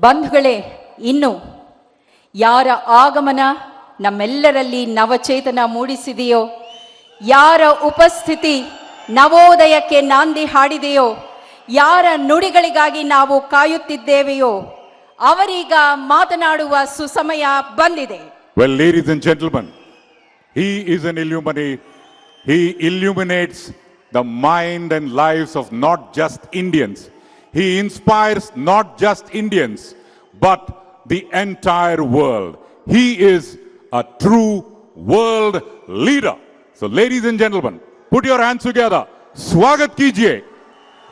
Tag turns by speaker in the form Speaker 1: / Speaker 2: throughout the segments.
Speaker 1: ಬಂಧುಗಳೇ, ಇನ್ನು ಯಾರ ಆಗಮನ ನಮ್ಮೆಲ್ಲರಲ್ಲಿ ನವಚೇತನ ಮೂಡಿಸಿದೆಯೋ, ಯಾರ ಉಪಸ್ಥಿತಿ ನವೋದಯಕ್ಕೆ ನಾಂದಿ ಹಾಡಿದೆಯೋ, ಯಾರ ನುಡಿಗಳಿಗಾಗಿ ನಾವು ಕಾಯುತ್ತಿದ್ದೇವೆಯೋ ಅವರೀಗ ಮಾತನಾಡುವ ಸುಸಮಯ ಬಂದಿದೆ.
Speaker 2: Well, ladies and gentlemen, he is an illuminati. He illuminates the mind and lives of not just Indians. He inspires not just Indians, but the entire world. He is a true world leader. So, ladies and gentlemen, put your hands together. स्वागत कीजिए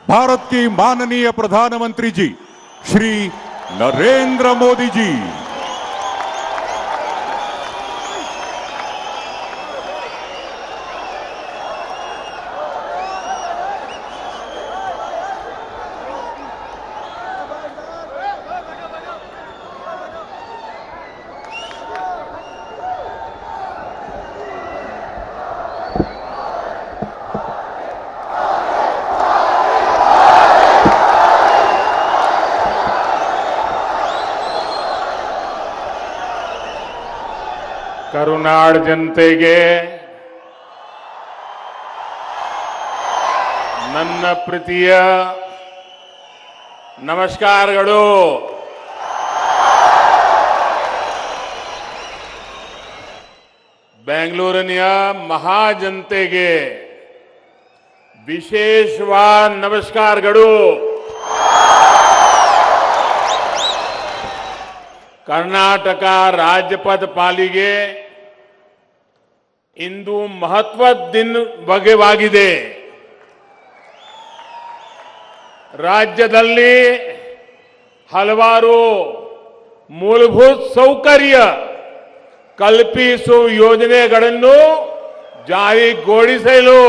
Speaker 2: भारत की माननीय प्रधानमंत्री जी श्री नरेंद्र मोदी जी.
Speaker 3: ಕರುನಾಡ ಜನತೆಗೆ ನನ್ನ ಪ್ರೀತಿಯ ನಮಸ್ಕಾರಗಳು. ಬೆಂಗಳೂರಿನ ಮಹಾಜನತೆಗೆ ವಿಶೇಷವಾದ ನಮಸ್ಕಾರಗಳು. ಕರ್ನಾಟಕ ರಾಜ್ಯಪಥ ಪಾಲಿಗೆ ಇಂದು ಮಹತ್ವದ ದಿನವಾಗಿದೆ. ರಾಜ್ಯದಲ್ಲಿ ಹಲವಾರು ಮೂಲಭೂತ ಸೌಕರ್ಯ ಕಲ್ಪಿಸುವ ಯೋಜನೆಗಳನ್ನು ಜಾರಿಗೊಳಿಸಲು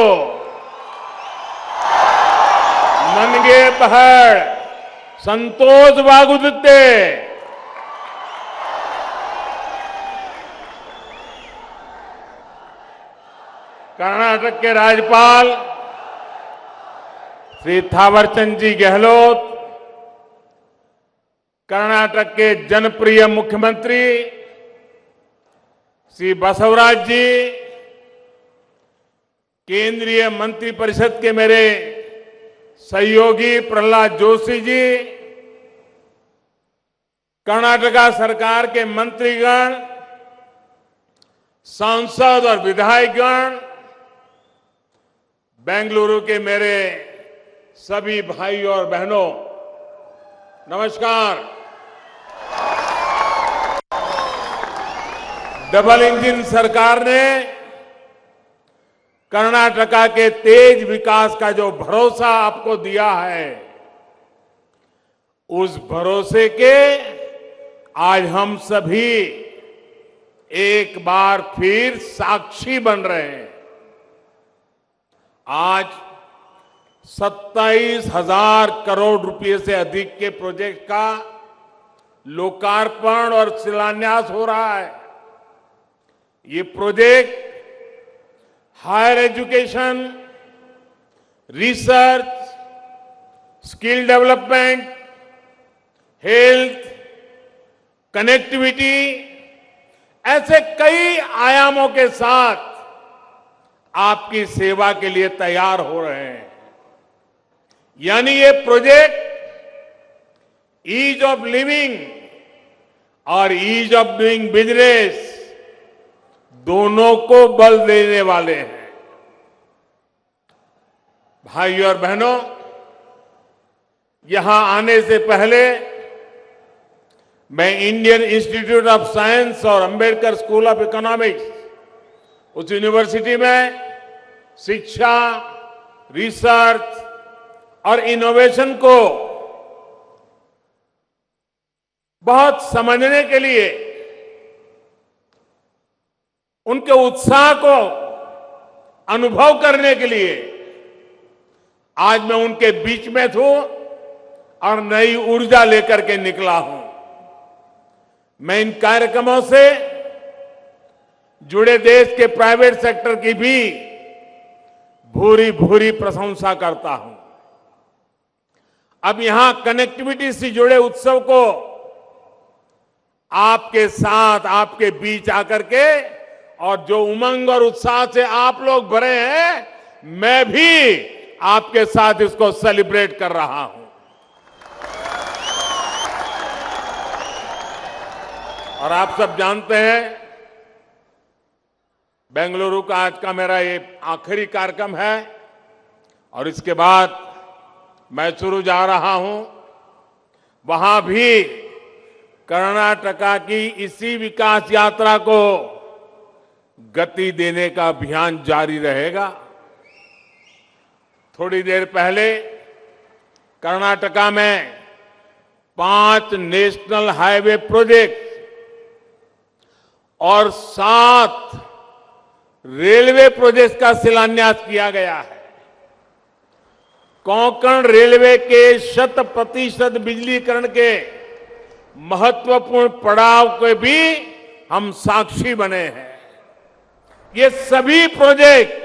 Speaker 3: ನನಗೆ ಬಹಳ ಸಂತೋಷವಾಗುತ್ತದೆ. कर्नाटक के राज्यपाल श्री थावरचंद जी गहलोत, कर्नाटक के जनप्रिय मुख्यमंत्री श्री बसवराज जी, केंद्रीय मंत्रिपरिषद के मेरे सहयोगी प्रहलाद जोशी जी, कर्नाटका सरकार के मंत्रीगण, सांसद और विधायकगण, बेंगलुरु के मेरे सभी भाई और बहनों, नमस्कार. डबल इंजन सरकार ने कर्नाटका के तेज विकास का जो भरोसा आपको दिया है, उस भरोसे के आज हम सभी एक बार फिर साक्षी बन रहे हैं. आज 27,000 करोड़ रुपए से अधिक के प्रोजेक्ट का लोकार्पण और शिलान्यास हो रहा है. ये project higher education, research, skill development, health, connectivity ऐसे कई आयामों के साथ आपकी सेवा के लिए तैयार हो रहे हैं. यानी ये प्रोजेक्ट ईज ऑफ लिविंग और ईज ऑफ डूइंग बिजनेस दोनों को बल देने वाले हैं. भाइयों और बहनों, यहां आने से पहले मैं इंडियन इंस्टीट्यूट ऑफ साइंस और अंबेडकर स्कूल ऑफ इकोनॉमिक्स, उस यूनिवर्सिटी में शिक्षा, रिसर्च और इनोवेशन को बहुत समझने के लिए, उनके उत्साह को अनुभव करने के लिए आज मैं उनके बीच में हूं और नई ऊर्जा लेकर के निकला हूं. मैं इन कार्यक्रमों से जुड़े देश के प्राइवेट सेक्टर की भी भूरी भूरी प्रशंसा करता हूं. अब यहां कनेक्टिविटी से जुड़े उत्सव को आपके साथ, आपके बीच आकर के, और जो उमंग और उत्साह से आप लोग भरे हैं, मैं भी आपके साथ इसको सेलिब्रेट कर रहा हूं। और आप सब जानते हैं, बेंगलुरु का आज का मेरा ये आखिरी कार्यक्रम है और इसके बाद मैसूरू जा रहा हूं। वहां भी कर्नाटका की इसी विकास यात्रा को गति देने का अभियान जारी रहेगा। थोड़ी देर पहले कर्नाटका में 5 नेशनल हाईवे प्रोजेक्ट और 7 रेलवे प्रोजेक्ट का शिलान्यास किया गया है। कोंकण रेलवे के 100% बिजलीकरण के महत्वपूर्ण पड़ाव के भी हम साक्षी बने हैं। ये सभी प्रोजेक्ट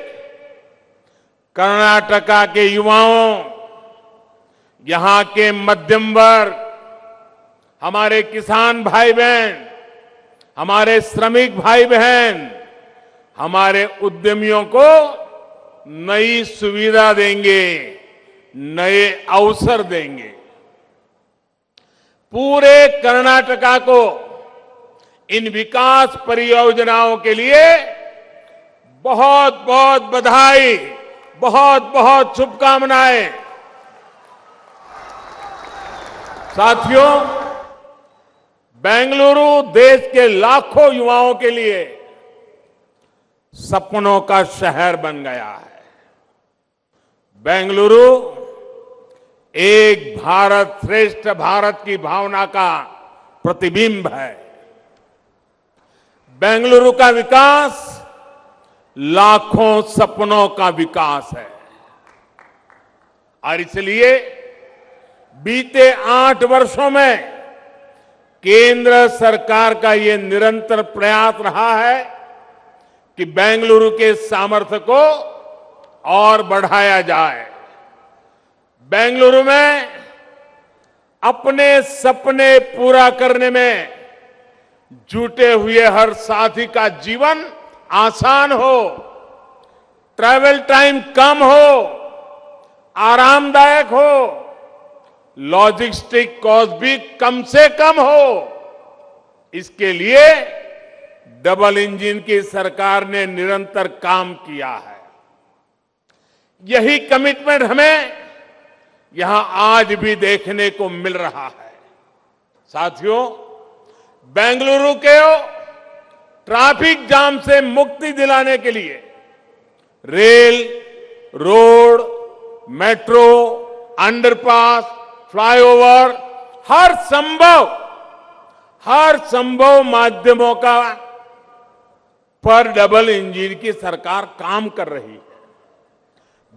Speaker 3: कर्नाटका के युवाओं, यहां के मध्यम वर्ग, हमारे किसान भाई बहन, हमारे श्रमिक भाई बहन, हमारे उद्यमियों को नई सुविधा देंगे, नए अवसर देंगे। पूरे कर्नाटका को इन विकास परियोजनाओं के लिए बहुत बहुत बधाई, बहुत बहुत शुभकामनाएं। साथियों, बेंगलुरु देश के लाखों युवाओं के लिए सपनों का शहर बन गया है। बेंगलुरु एक भारत श्रेष्ठ भारत की भावना का प्रतिबिंब है। बेंगलुरु का विकास लाखों सपनों का विकास है और इसलिए बीते 8 वर्षों में केंद्र सरकार का यह निरंतर प्रयास रहा है कि बेंगलुरु के सामर्थ्य को और बढ़ाया जाए। बेंगलुरु में अपने सपने पूरा करने में जुटे हुए हर साथी का जीवन आसान हो, ट्रैवल टाइम कम हो, आरामदायक हो, लॉजिस्टिक कॉस्ट भी कम से कम हो। इसके लिए डबल इंजन की सरकार ने निरंतर काम किया है। यही कमिटमेंट हमें यहां आज भी देखने को मिल रहा है। साथियों, बेंगलुरु के ट्रैफिक जाम से मुक्ति दिलाने के लिए rail, road, metro, underpass, flyover, हर संभव माध्यमों का पर डबल इंजन की सरकार काम कर रही है।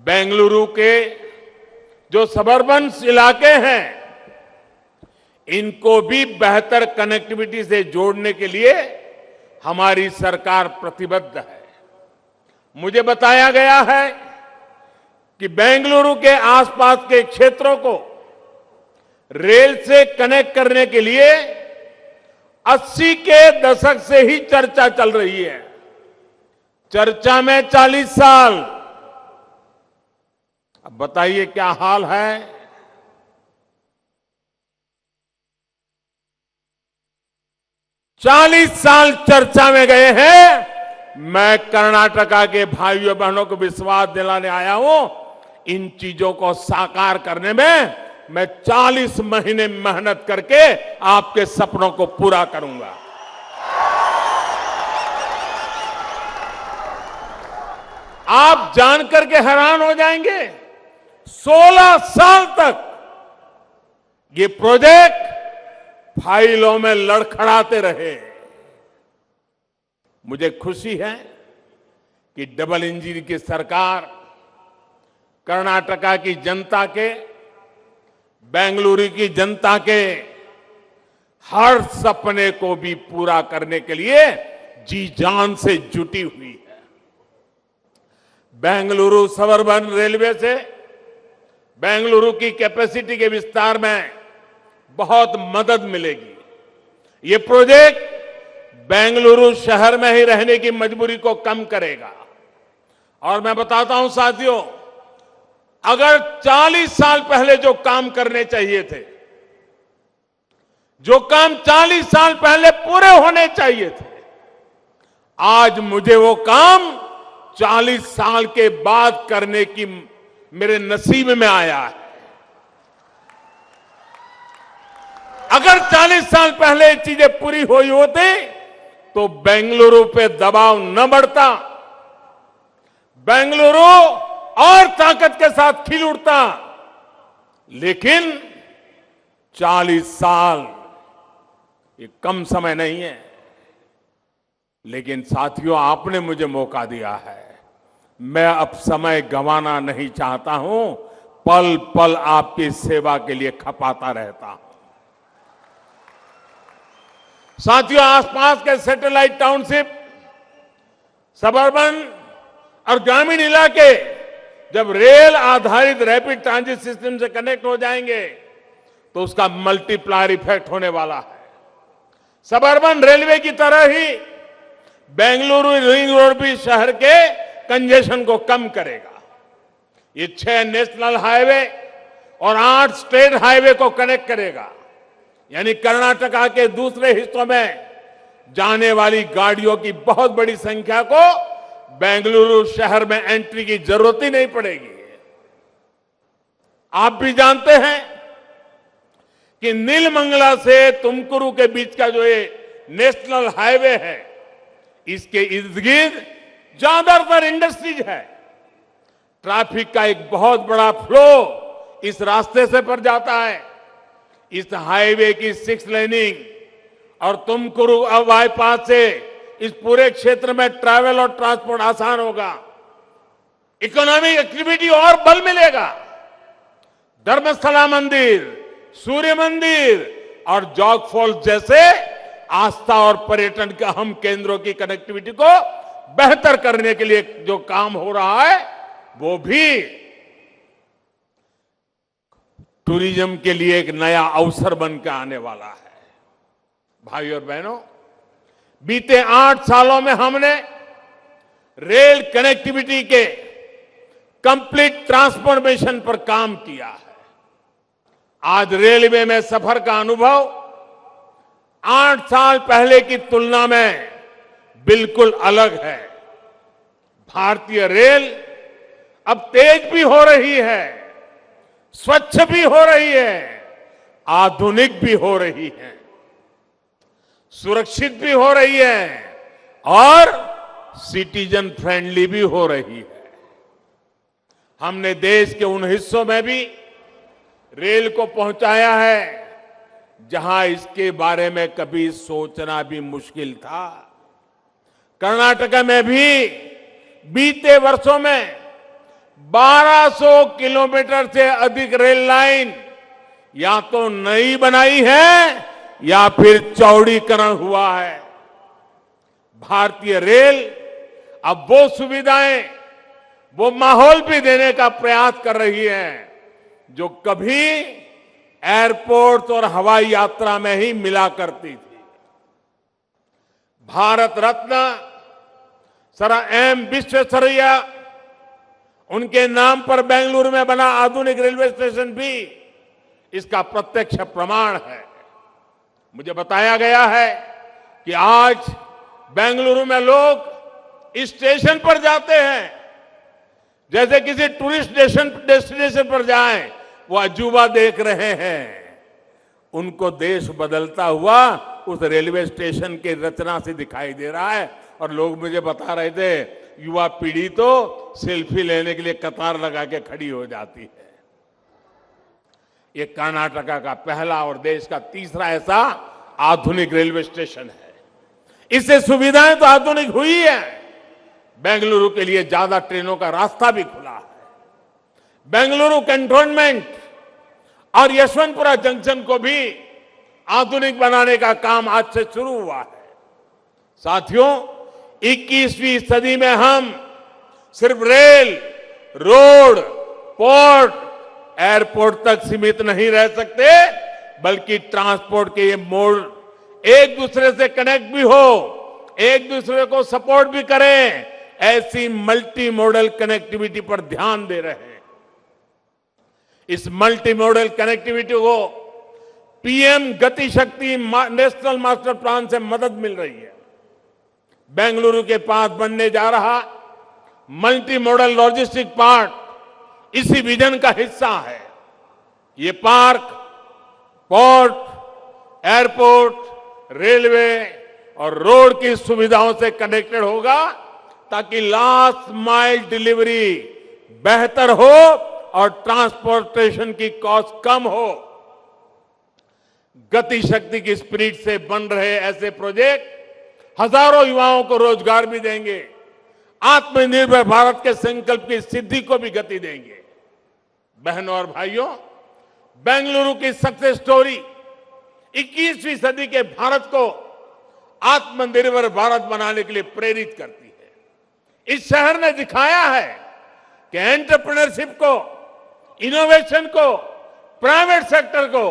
Speaker 3: बेंगलुरु के जो सबर्बन इलाके हैं, इनको भी बेहतर कनेक्टिविटी से जोड़ने के लिए हमारी सरकार प्रतिबद्ध है। मुझे बताया गया है कि बेंगलुरु के आसपास के क्षेत्रों को रेल से कनेक्ट करने के लिए 80 के दशक से ही चर्चा चल रही है। चर्चा में 40 साल। अब बताइए क्या हाल है। चालीस साल चर्चा में गए हैं। मैं कर्नाटका के भाइयों बहनों को विश्वास दिलाने आया हूं, इन चीजों को साकार करने में मैं 40 महीने मेहनत करके आपके सपनों को पूरा करूंगा। आप जानकर के हैरान हो जाएंगे, 16 साल तक ये प्रोजेक्ट फाइलों में लड़खड़ाते रहे। मुझे खुशी है कि डबल इंजन की सरकार कर्नाटका की जनता के, बेंगलुरु की जनता के हर सपने को भी पूरा करने के लिए जी जान से जुटी हुई है। बेंगलुरु सबर्बन रेलवे से बेंगलुरु की कैपेसिटी के विस्तार में बहुत मदद मिलेगी। ये प्रोजेक्ट बेंगलुरु शहर में ही रहने की मजबूरी को कम करेगा। और मैं बताता हूं साथियों, अगर 40 साल पहले जो काम करने चाहिए थे, जो काम 40 साल पहले पूरे होने चाहिए थे, आज मुझे वो काम 40 साल के बाद करने की मेरे नसीब में आया है। अगर 40 साल पहले ये चीजें पूरी हुई होती तो बेंगलुरु पे दबाव न बढ़ता, बेंगलुरु और ताकत के साथ खिल उठता। लेकिन 40 साल ये कम समय नहीं है। लेकिन साथियों, आपने मुझे मौका दिया है, मैं अब समय गंवाना नहीं चाहता हूं, पल पल आपकी सेवा के लिए खपाता रहता हूं। साथियों, आसपास के सैटेलाइट टाउनशिप, सबर्बन और ग्रामीण इलाके जब रेल आधारित रैपिड ट्रांजिट सिस्टम से कनेक्ट हो जाएंगे तो उसका मल्टीप्लायर इफेक्ट होने वाला है। सबर्बन रेलवे की तरह ही बेंगलुरु रिंग रोड भी शहर के कंजेशन को कम करेगा। ये 6 नेशनल हाईवे और 8 स्टेट हाईवे को कनेक्ट करेगा, यानी कर्नाटका के दूसरे हिस्सों में जाने वाली गाड़ियों की बहुत बड़ी संख्या को बेंगलुरु शहर में एंट्री की जरूरत ही नहीं पड़ेगी। आप भी जानते हैं कि नीलमंगला से तुमकुरू के बीच का जो ये नेशनल हाईवे है, इसके इर्द गिर्द ज्यादातर इंडस्ट्रीज है। ट्रैफिक का एक बहुत बड़ा फ्लो इस रास्ते से पर जाता है। इस हाईवे की 6 लेनिंग और तुमकुरू बाईपास से इस पूरे क्षेत्र में ट्रैवल और ट्रांसपोर्ट आसान होगा, इकोनॉमिक एक्टिविटी और बल मिलेगा। धर्मस्थला मंदिर, सूर्य मंदिर और जॉग फॉल्स जैसे आस्था और पर्यटन के अहम केंद्रों की कनेक्टिविटी को बेहतर करने के लिए जो काम हो रहा है, वो भी टूरिज्म के लिए एक नया अवसर बनकर आने वाला है। भाइयों और बहनों, बीते 8 सालों में हमने रेल कनेक्टिविटी के कंप्लीट ट्रांसफॉर्मेशन पर काम किया है। आज रेलवे में सफर का अनुभव 8 साल पहले की तुलना में बिल्कुल अलग है। भारतीय रेल अब तेज भी हो रही है, स्वच्छ भी हो रही है, आधुनिक भी हो रही है, सुरक्षित भी हो रही है और सिटीजन फ्रेंडली भी हो रही है। हमने देश के उन हिस्सों में भी रेल को पहुंचाया है जहां इसके बारे में कभी सोचना भी मुश्किल था। कर्नाटक में भी बीते वर्षों में 1200 किलोमीटर से अधिक रेल लाइन या तो नई बनाई है या फिर चौड़ीकरण हुआ है। भारतीय रेल अब वो सुविधाएं, वो माहौल भी देने का प्रयास कर रही है जो कभी एयरपोर्ट और हवाई यात्रा में ही मिला करती थी। भारत रत्न सर एम विश्वेश्वरैया, उनके नाम पर बेंगलुरु में बना आधुनिक रेलवे स्टेशन भी इसका प्रत्यक्ष प्रमाण है। मुझे बताया गया है कि आज बेंगलुरु में लोग इस स्टेशन पर जाते हैं जैसे किसी टूरिस्ट डेस्टिनेशन पर जाएं, वो अजूबा देख रहे हैं। उनको देश बदलता हुआ उस रेलवे स्टेशन के रचना से दिखाई दे रहा है। और लोग मुझे बता रहे थे, युवा पीढ़ी तो सेल्फी लेने के लिए कतार लगा के खड़ी हो जाती है। ये कर्नाटका का पहला और देश का तीसरा ऐसा आधुनिक रेलवे स्टेशन है। इससे सुविधाएं तो आधुनिक हुई है, बेंगलुरु के लिए ज्यादा ट्रेनों का रास्ता भी खुला है। बेंगलुरु कैंटोनमेंट और यशवंतपुरा जंक्शन को भी आधुनिक बनाने का काम आज से शुरू हुआ है। साथियों, 21वीं सदी में हम सिर्फ रेल, रोड, पोर्ट, एयरपोर्ट तक सीमित नहीं रह सकते, बल्कि ट्रांसपोर्ट के ये मोड एक दूसरे से कनेक्ट भी हो, एक दूसरे को सपोर्ट भी करें, ऐसी मल्टी मॉडल कनेक्टिविटी पर ध्यान दे रहे हैं। इस मल्टी मॉडल कनेक्टिविटी को पीएम गति शक्ति नेशनल मास्टर प्लान से मदद मिल रही है। बेंगलुरु के पास बनने जा रहा मल्टी मॉडल लॉजिस्टिक पार्क इसी विजन का हिस्सा है। ये पार्क पोर्ट, एयरपोर्ट, रेलवे और रोड की सुविधाओं से कनेक्टेड होगा ताकि लास्ट माइल डिलीवरी बेहतर हो और ट्रांसपोर्टेशन की कॉस्ट कम हो। गति शक्ति की स्पिरिट से बन रहे ऐसे प्रोजेक्ट हजारों युवाओं को रोजगार भी देंगे, आत्मनिर्भर भारत के संकल्प की सिद्धि को भी गति देंगे। बहनों और भाइयों, बेंगलुरु की सक्सेस स्टोरी 21वीं सदी के भारत को आत्मनिर्भर भारत बनाने के लिए प्रेरित करती है। इस शहर ने दिखाया है कि एंटरप्रेन्योरशिप को, इनोवेशन को, प्राइवेट सेक्टर को,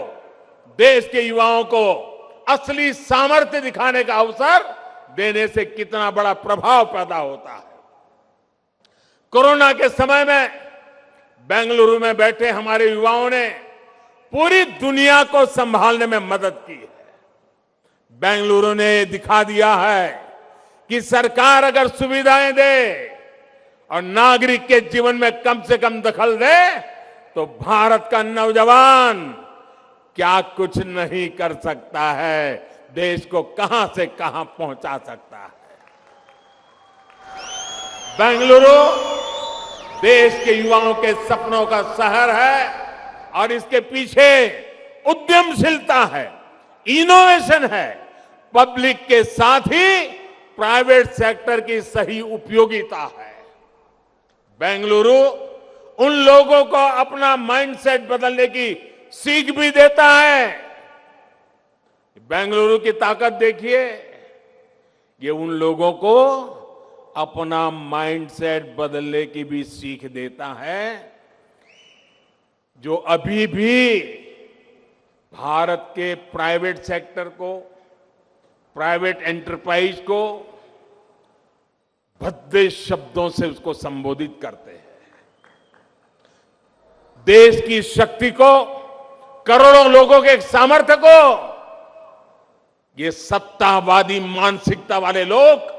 Speaker 3: देश के युवाओं को असली सामर्थ्य दिखाने का अवसर देने से कितना बड़ा प्रभाव पैदा होता है। कोरोना के समय में बेंगलुरु में बैठे हमारे युवाओं ने पूरी दुनिया को संभालने में मदद की है। बेंगलुरु ने दिखा दिया है कि सरकार अगर सुविधाएं दे और नागरिक के जीवन में कम से कम दखल दे तो भारत का नौजवान क्या कुछ नहीं कर सकता है, देश को कहां से कहां पहुंचा सकता है। बेंगलुरु देश के युवाओं के सपनों का शहर है और इसके पीछे उद्यमशीलता है, इनोवेशन है, पब्लिक के साथ ही प्राइवेट सेक्टर की सही उपयोगिता है। बेंगलुरु उन लोगों को अपना माइंडसेट बदलने की सीख भी देता है। बेंगलुरु की ताकत देखिए, ये उन लोगों को अपना माइंडसेट बदलने की भी सीख देता है जो अभी भी भारत के प्राइवेट सेक्टर को, प्राइवेट एंटरप्राइज को भद्दे शब्दों से उसको संबोधित करते हैं। देश की शक्ति को, करोड़ों लोगों के सामर्थ्य को ये सत्तावादी मानसिकता वाले लोग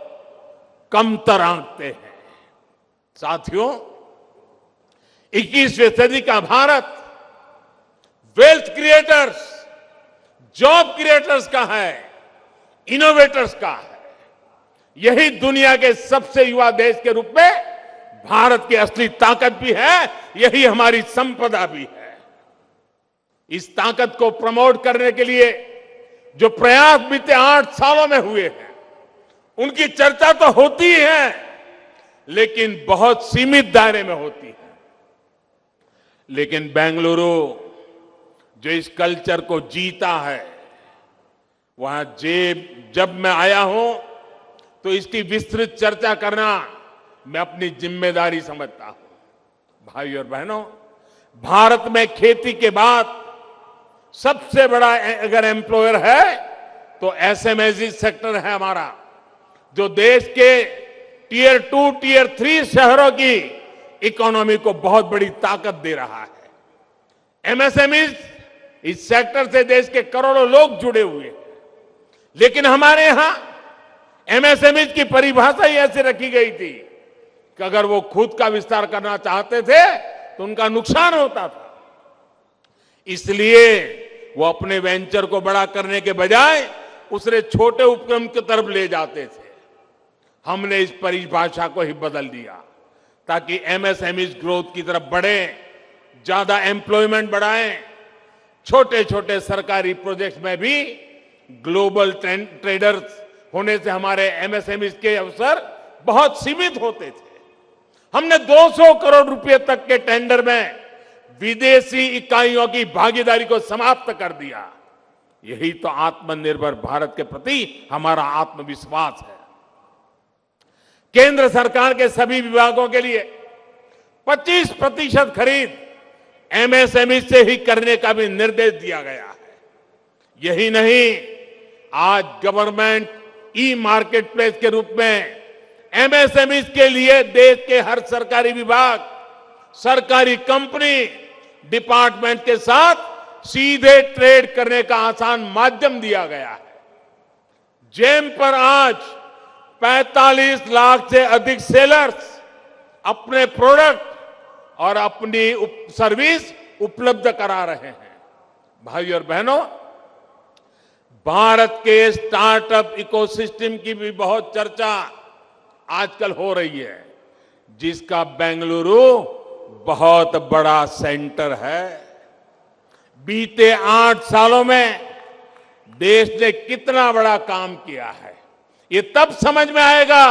Speaker 3: कमतर आंकते हैं। साथियों, 21वीं सदी का Bharat wealth creators, job creators का है, इनोवेटर्स का है। यही दुनिया के सबसे युवा देश के रूप में भारत की असली ताकत भी है, यही हमारी संपदा भी है। इस ताकत को प्रमोट करने के लिए जो प्रयास बीते 8 सालों में हुए हैं, उनकी चर्चा तो होती ही है, लेकिन बहुत सीमित दायरे में होती है। लेकिन बेंगलुरु जो इस कल्चर को जीता है, वहां जब मैं आया हूं तो इसकी विस्तृत चर्चा करना मैं अपनी जिम्मेदारी समझता हूं। भाई और बहनों, भारत में खेती के बाद सबसे बड़ा अगर एम्प्लॉयर है तो एसएमई सेक्टर है हमारा, जो देश के टियर 2, टियर 3 शहरों की इकोनॉमी को बहुत बड़ी ताकत दे रहा है। एमएसएमई इस सेक्टर से देश के करोड़ों लोग जुड़े हुए हैं। लेकिन हमारे यहां एमएसएमई की परिभाषा ही ऐसे रखी गई थी कि अगर वो खुद का विस्तार करना चाहते थे तो उनका नुकसान होता था। इसलिए वो अपने वेंचर को बड़ा करने के बजाय उसे छोटे उपक्रम की तरफ ले जाते थे। हमने इस परिभाषा को ही बदल दिया ताकि एमएसएमई ग्रोथ की तरफ बढ़े, ज्यादा एम्प्लॉयमेंट बढ़ाएं। छोटे छोटे सरकारी प्रोजेक्ट्स में भी ग्लोबल ट्रेडर्स होने से हमारे एमएसएमई के अवसर बहुत सीमित होते थे। हमने 200 करोड़ रुपए तक के टेंडर में विदेशी इकाइयों की भागीदारी को समाप्त कर दिया। यही तो आत्मनिर्भर भारत के प्रति हमारा आत्मविश्वास है। केंद्र सरकार के सभी विभागों के लिए 25% खरीद एमएसएमई से ही करने का भी निर्देश दिया गया है। यही नहीं, आज गवर्नमेंट ई मार्केट प्लेस के रूप में एमएसएमई के लिए देश के हर सरकारी विभाग, सरकारी कंपनी, डिपार्टमेंट के साथ सीधे ट्रेड करने का आसान माध्यम दिया गया है। जेम पर आज 45 लाख से अधिक सेलर्स अपने प्रोडक्ट और अपनी सर्विस उपलब्ध करा रहे हैं। भाइयों और बहनों, भारत के स्टार्टअप इकोसिस्टम की भी बहुत चर्चा आजकल हो रही है, जिसका बेंगलुरु बहुत बड़ा सेंटर है। बीते 8 सालों में देश ने कितना बड़ा काम किया है, ये तब समझ में आएगा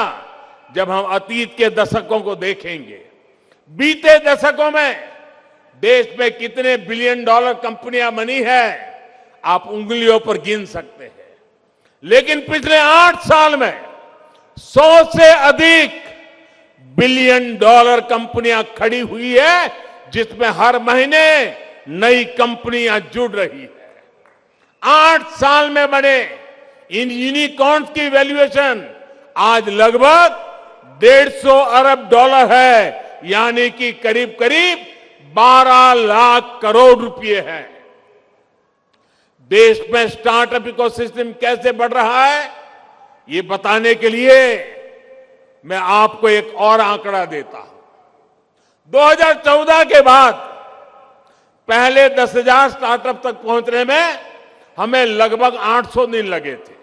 Speaker 3: जब हम अतीत के दशकों को देखेंगे। बीते दशकों में देश में कितने बिलियन डॉलर कंपनियां बनी है, आप उंगलियों पर गिन सकते हैं। लेकिन पिछले 8 साल में 100 से अधिक बिलियन डॉलर कंपनियां खड़ी हुई है, जिसमें हर महीने नई कंपनियां जुड़ रही है। 8 साल में बने इन यूनिकॉर्न्स की वैल्यूएशन आज लगभग 150 अरब डॉलर है, यानी कि करीब करीब 12 लाख करोड़ रुपए है। देश में स्टार्टअप इकोसिस्टम कैसे बढ़ रहा है, ये बताने के लिए मैं आपको एक और आंकड़ा देता हूं। 2014 के बाद पहले 10,000 स्टार्टअप तक पहुंचने में हमें लगभग 800 दिन लगे थे।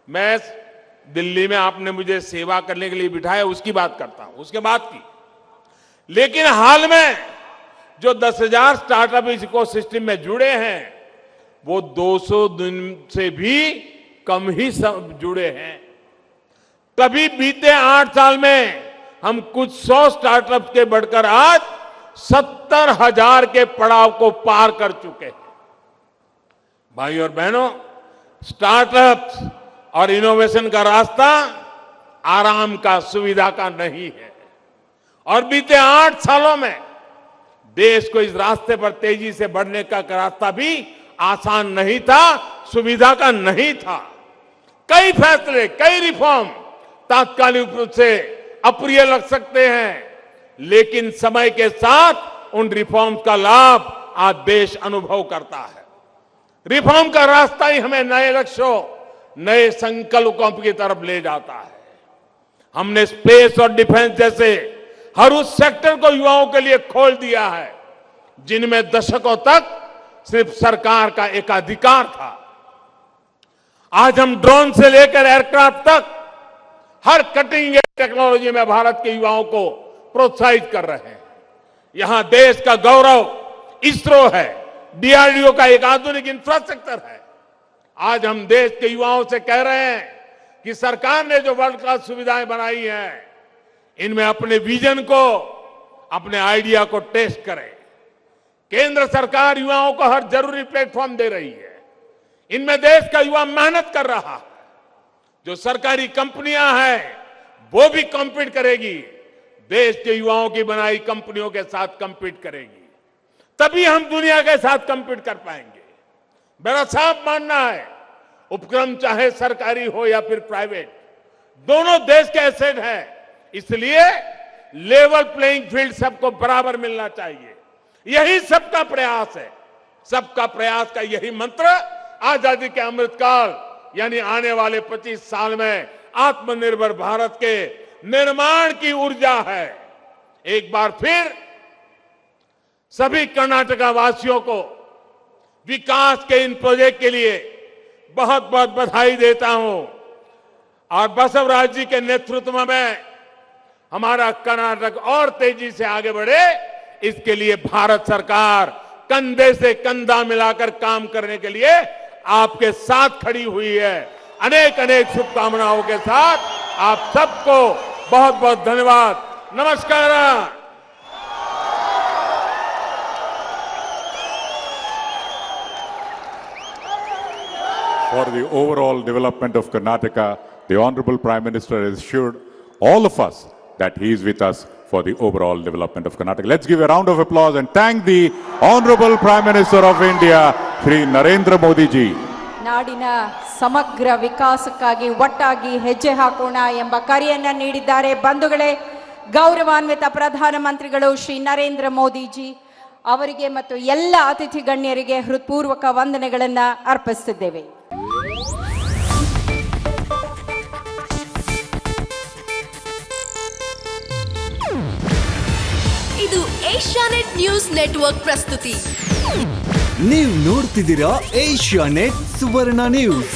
Speaker 3: मैं दिल्ली में आपने मुझे सेवा करने के लिए बिठाया, उसकी बात करता हूं, उसके बाद की। लेकिन हाल में जो 10,000 स्टार्टअप इस इकोसिस्टम में जुड़े हैं, वो 200 दिन से भी कम ही जुड़े हैं। तभी बीते 8 साल में हम कुछ 100 स्टार्टअप के बढ़कर आज 70,000 के पड़ाव को पार कर चुके हैं। भाइयों और बहनों, स्टार्टअप्स और इनोवेशन का रास्ता आराम का, सुविधा का नहीं है। और बीते 8 सालों में देश को इस रास्ते पर तेजी से बढ़ने का रास्ता भी आसान नहीं था, सुविधा का नहीं था। कई फैसले, कई रिफॉर्म तात्कालिक रूप से अप्रिय लग सकते हैं, लेकिन समय के साथ उन रिफॉर्म्स का लाभ आज देश अनुभव करता है। रिफॉर्म का रास्ता ही हमें नए लक्ष्यों, नए संकल्पों की तरफ ले जाता है। हमने स्पेस और डिफेंस जैसे हर उस सेक्टर को युवाओं के लिए खोल दिया है, जिनमें दशकों तक सिर्फ सरकार का एकाधिकार था। आज हम ड्रोन से लेकर एयरक्राफ्ट तक हर कटिंग एज टेक्नोलॉजी में भारत के युवाओं को प्रोत्साहित कर रहे हैं। यहां देश का गौरव इसरो है, डीआरडीओ का एक आधुनिक इंफ्रास्ट्रक्चर है। आज हम देश के युवाओं से कह रहे हैं कि सरकार ने जो वर्ल्ड क्लास सुविधाएं बनाई हैं, इनमें अपने विजन को, अपने आइडिया को टेस्ट करें। केंद्र सरकार युवाओं को हर जरूरी प्लेटफॉर्म दे रही है। इनमें देश का युवा मेहनत कर रहा है। जो सरकारी कंपनियां हैं, वो भी कॉम्पीट करेगी, देश के युवाओं की बनाई कंपनियों के साथ कॉम्पीट करेगी। तभी हम दुनिया के साथ कॉम्पीट कर पाएंगे। मेरा साफ मानना है, उपक्रम चाहे सरकारी हो या फिर प्राइवेट, दोनों देश के एसेट हैं। इसलिए लेवल प्लेइंग फील्ड सबको बराबर मिलना चाहिए। यही सबका प्रयास है। सबका प्रयास का यही मंत्र आजादी के अमृतकाल यानी आने वाले 25 साल में आत्मनिर्भर भारत के निर्माण की ऊर्जा है। एक बार फिर सभी कर्नाटका वासियों को विकास के इन प्रोजेक्ट के लिए बहुत बहुत बधाई देता हूं। और बसवराज जी के नेतृत्व में हमारा कर्नाटक और तेजी से आगे बढ़े, इसके लिए भारत सरकार कंधे से कंधा मिलाकर काम करने के लिए आपके साथ खड़ी हुई है। अनेक अनेक शुभकामनाओं के साथ आप सबको बहुत बहुत धन्यवाद। नमस्कार।
Speaker 2: For the overall development of Karnataka, the Honorable Prime Minister has assured all of us that he is with us for the overall development of Karnataka. Let's give a round of applause and thank the Honorable Prime Minister of India, Shri Narendra Modi ji.
Speaker 1: ನಾಡಿನ ಸಮಗ್ರ ವಿಕಾಸಕ್ಕಾಗಿ ಒಟ್ಟಾಗಿ ಹೆಜ್ಜೆ ಹಾಕೋಣ ಎಂಬ ಕರೆಯನ್ನ ನೀಡಿದ್ದಾರೆ. ಬಂಧುಗಳೇ, ಗೌರವಾನ್ವಿತ ಪ್ರಧಾನಮಂತ್ರಿಗಳು ಶ್ರೀ ನರೇಂದ್ರ ಮೋದಿಜಿ ಅವರಿಗೆ ಮತ್ತು ಎಲ್ಲ ಅತಿಥಿ ಗಣ್ಯರಿಗೆ ಹೃತ್ಪೂರ್ವಕ ವಂದನೆಗಳನ್ನು ಅರ್ಪಿಸುತ್ತಿದ್ದೇವೆ.
Speaker 4: ಇದು ಏಷ್ಯಾನೆಟ್ ನ್ಯೂಸ್ ನೆಟ್ವರ್ಕ್ ಪ್ರಸ್ತುತಿ.
Speaker 5: ನೀವು ನೋಡ್ತಿದ್ದೀರಾ ಏಷ್ಯಾನೆಟ್ ಸುವರ್ಣ ನ್ಯೂಸ್.